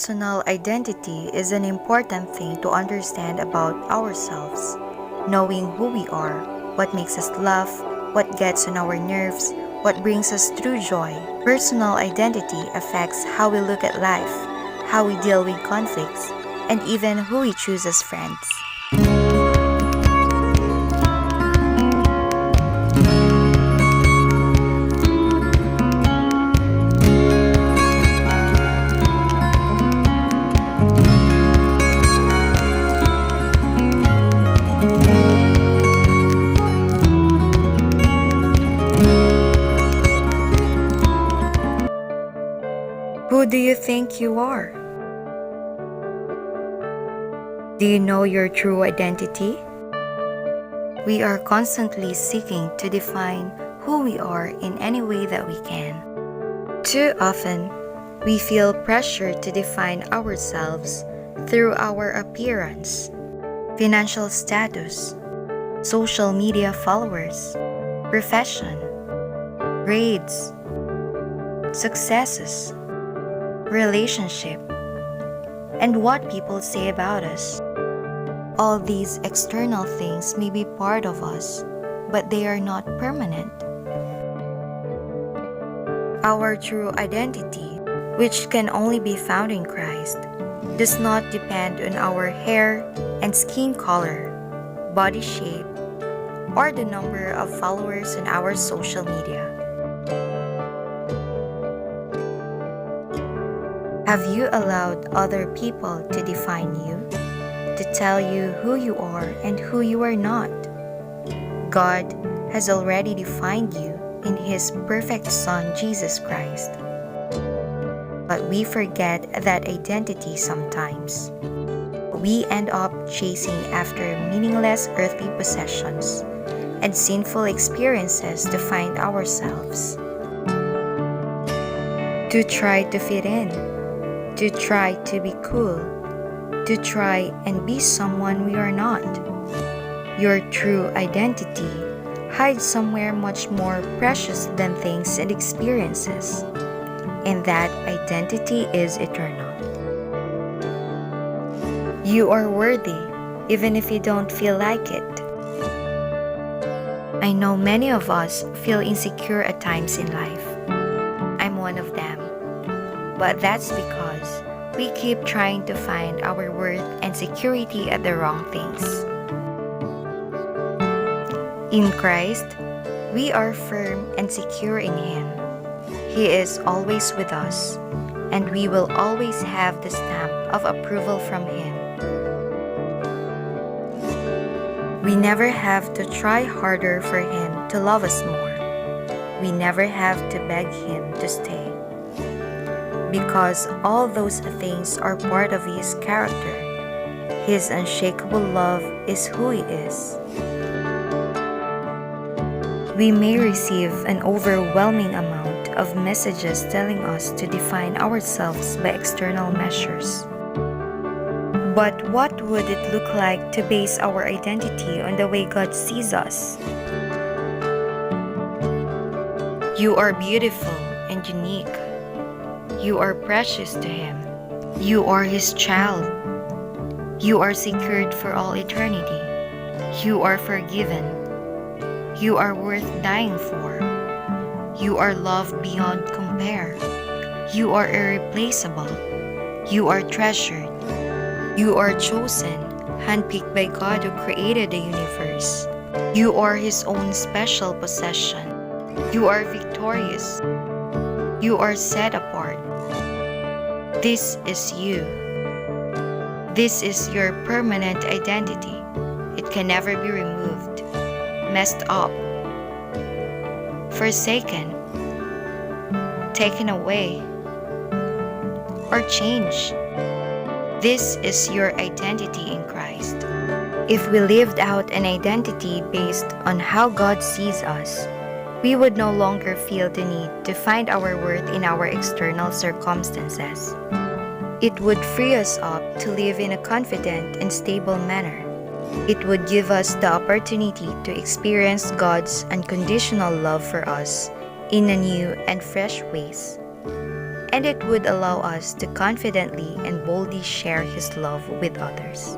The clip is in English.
Personal identity is an important thing to understand about ourselves. Knowing who we are, what makes us laugh, what gets on our nerves, what brings us true joy. Personal identity affects how we look at life, how we deal with conflicts, and even who we choose as friends. Who do you think you are? Do you know your true identity? We are constantly seeking to define who we are in any way that we can. Too often, we feel pressure to define ourselves through our appearance, financial status, social media followers, profession, grades, successes, relationship, and what people say about us. All these external things may be part of us, but they are not permanent. Our true identity, which can only be found in Christ, does not depend on our hair and skin color, body shape, or the number of followers on our social media. Have you allowed other people to define you, to tell you who you are and who you are not? God has already defined you in His perfect Son, Jesus Christ. But we forget that identity sometimes. We end up chasing after meaningless earthly possessions and sinful experiences to find ourselves. To try to fit in, to try to be cool, to try and be someone we are not. Your true identity hides somewhere much more precious than things and experiences, and that identity is eternal. You are worthy, even if you don't feel like it. I know many of us feel insecure at times in life. I'm one of them. But that's because we keep trying to find our worth and security at the wrong things. In Christ, we are firm and secure in Him. He is always with us, and we will always have the stamp of approval from Him. We never have to try harder for Him to love us more. We never have to beg Him to stay, because all those things are part of His character. His unshakable love is who He is. We may receive an overwhelming amount of messages telling us to define ourselves by external measures. But what would it look like to base our identity on the way God sees us? You are beautiful and unique. You are precious to Him. You are His child. You are secured for all eternity. You are forgiven. You are worth dying for. You are loved beyond compare. You are irreplaceable. You are treasured. You are chosen, handpicked by God who created the universe. You are His own special possession. You are victorious. You are set apart. This is you. This is your permanent identity. It can never be removed, messed up, forsaken, taken away, or changed. This is your identity in Christ. If we lived out an identity based on how God sees us, we would no longer feel the need to find our worth in our external circumstances. It would free us up to live in a confident and stable manner. It would give us the opportunity to experience God's unconditional love for us in a new and fresh ways. and it would allow us to confidently and boldly share His love with others.